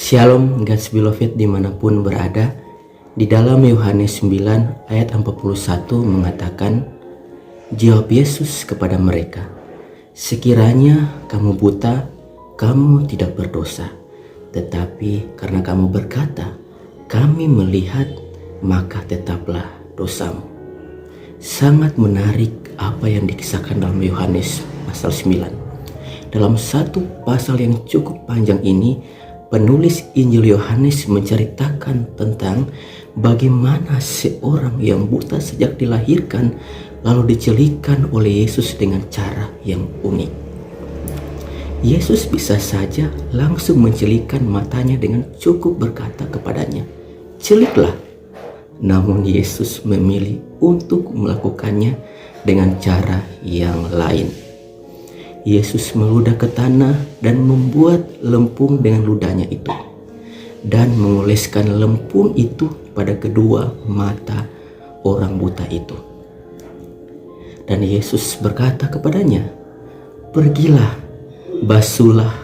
Shalom God's Beloved dimanapun berada. Di dalam Yohanes 9 ayat 41 mengatakan, jawab Yesus kepada mereka, sekiranya kamu buta, kamu tidak berdosa. Tetapi karena kamu berkata, kami melihat, maka tetaplah dosamu. Sangat menarik apa yang dikisahkan dalam Yohanes pasal 9. Dalam satu pasal yang cukup panjang ini, penulis Injil Yohanes menceritakan tentang bagaimana seorang yang buta sejak dilahirkan lalu dicelikkan oleh Yesus dengan cara yang unik. Yesus bisa saja langsung mencelikkan matanya dengan cukup berkata kepadanya, celiklah. Namun Yesus memilih untuk melakukannya dengan cara yang lain. Yesus meludah ke tanah dan membuat lempung dengan ludahnya itu, dan mengoleskan lempung itu pada kedua mata orang buta itu. Dan Yesus berkata kepadanya, pergilah, basuhlah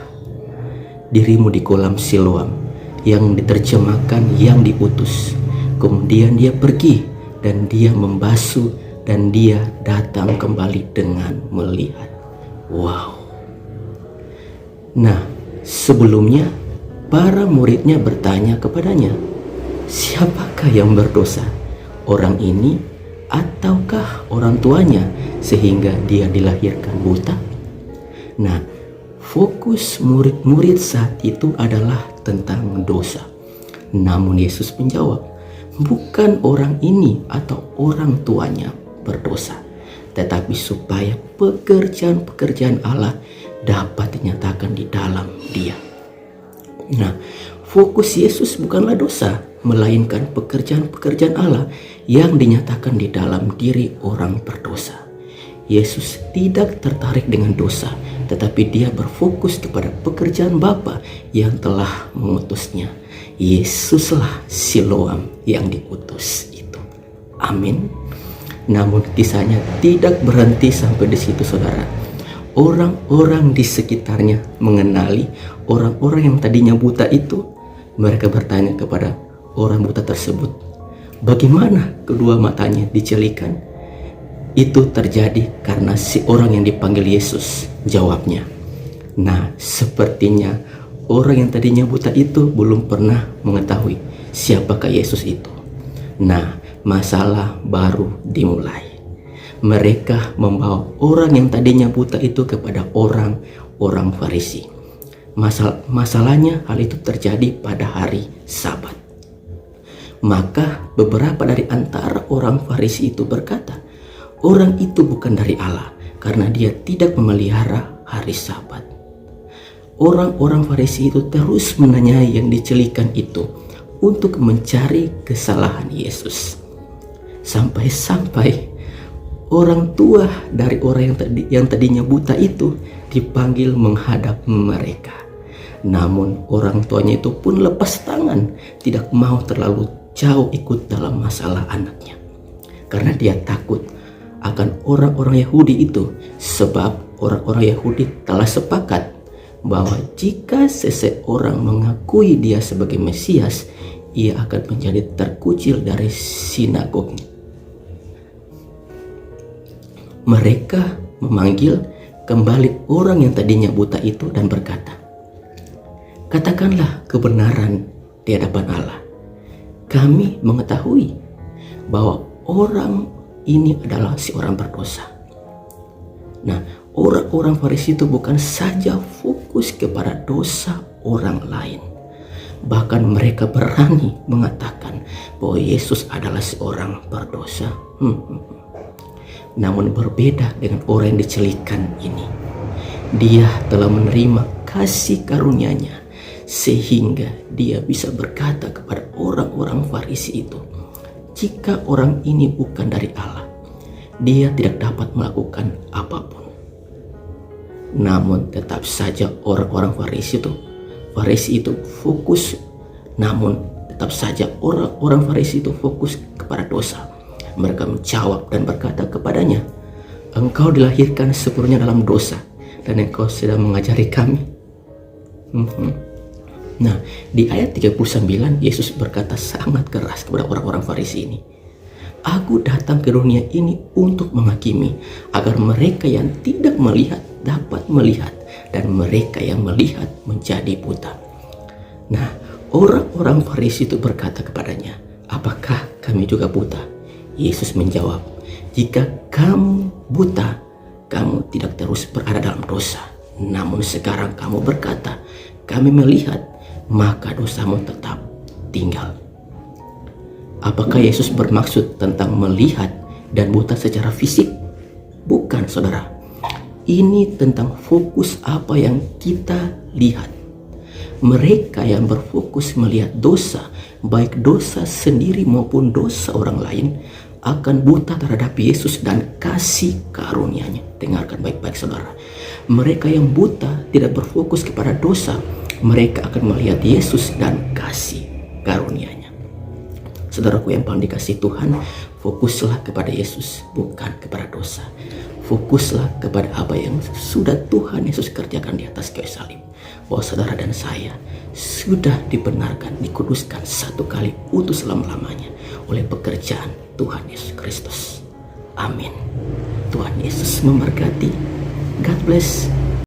dirimu di kolam Siloam, yang diterjemahkan yang diutus. Kemudian dia pergi dan dia membasuh dan dia datang kembali dengan melihat. Wow. Nah, sebelumnya para muridnya bertanya kepadanya, siapakah yang berdosa? Orang ini ataukah orang tuanya sehingga dia dilahirkan buta? Nah, fokus murid-murid saat itu adalah tentang dosa. Namun Yesus menjawab, bukan orang ini atau orang tuanya berdosa, tetapi supaya pekerjaan-pekerjaan Allah dapat dinyatakan di dalam dia. Nah, fokus Yesus bukanlah dosa, melainkan pekerjaan-pekerjaan Allah yang dinyatakan di dalam diri orang berdosa. Yesus tidak tertarik dengan dosa, tetapi dia berfokus kepada pekerjaan Bapa yang telah mengutusnya. Yesuslah Siloam yang diutus itu. Amin. Namun kisahnya tidak berhenti sampai di situ, saudara. Orang-orang di sekitarnya mengenali orang-orang yang tadinya buta itu. Mereka bertanya kepada orang buta tersebut, bagaimana kedua matanya dicelikan? Itu terjadi karena si orang yang dipanggil Yesus. Jawabnya, nah sepertinya orang yang tadinya buta itu belum pernah mengetahui siapakah Yesus itu. Nah, masalah baru dimulai. Mereka membawa orang yang tadinya buta itu kepada orang Farisi. Masalahnya hal itu terjadi pada hari Sabat. Maka beberapa dari antara orang Farisi itu berkata, orang itu bukan dari Allah karena dia tidak memelihara hari Sabat. Orang-orang Farisi itu terus menanyai yang dicelikan itu untuk mencari kesalahan Yesus. Sampai-sampai orang tua dari orang yang tadinya buta itu dipanggil menghadap mereka. Namun orang tuanya itu pun lepas tangan, tidak mau terlalu jauh ikut dalam masalah anaknya. Karena dia takut akan orang-orang Yahudi itu, sebab orang-orang Yahudi telah sepakat bahwa jika seseorang mengakui dia sebagai Mesias, ia akan menjadi terkucil dari sinagognya. Mereka memanggil kembali orang yang tadinya buta itu dan berkata, katakanlah kebenaran di hadapan Allah. Kami mengetahui bahwa orang ini adalah si orang berdosa. Nah, orang-orang Farisi itu bukan saja fokus kepada dosa orang lain, bahkan mereka berani mengatakan bahwa Yesus adalah seorang berdosa. Namun berbeda dengan orang yang dicelikan ini. Dia telah menerima kasih karunia-Nya sehingga dia bisa berkata kepada orang-orang Farisi itu, jika orang ini bukan dari Allah, dia tidak dapat melakukan apapun. Namun tetap saja orang-orang Farisi itu fokus. Namun tetap saja orang-orang Farisi itu fokus kepada dosa. Mereka menjawab dan berkata kepadanya, engkau dilahirkan sepenuhnya dalam dosa, dan engkau sedang mengajari kami. Nah, di ayat 39 Yesus berkata sangat keras kepada orang-orang Farisi ini. Aku datang ke dunia ini untuk menghakimi, agar mereka yang tidak melihat dapat melihat, dan mereka yang melihat menjadi buta. Nah, orang-orang Farisi itu berkata kepadanya, apakah kami juga buta? Yesus menjawab, jika kamu buta, kamu tidak terus berada dalam dosa. Namun sekarang kamu berkata, kami melihat, maka dosamu tetap tinggal. Apakah Yesus bermaksud tentang melihat dan buta secara fisik? Bukan, saudara. Ini tentang fokus apa yang kita lihat. Mereka yang berfokus melihat dosa, baik dosa sendiri maupun dosa orang lain, akan buta terhadap Yesus dan kasih karunia-Nya. Dengarkan baik-baik, saudara. Mereka yang buta tidak berfokus kepada dosa, mereka akan melihat Yesus dan kasih karunia-Nya. Saudaraku yang paling dikasih Tuhan, fokuslah kepada Yesus, bukan kepada dosa. Fokuslah kepada apa yang sudah Tuhan Yesus kerjakan di atas kayu salib. Bahwa saudara dan saya sudah dibenarkan, dikuduskan satu kali untuk selama-lamanya oleh pekerjaan Tuhan Yesus Kristus. Amin. Tuhan Yesus memberkati. God bless.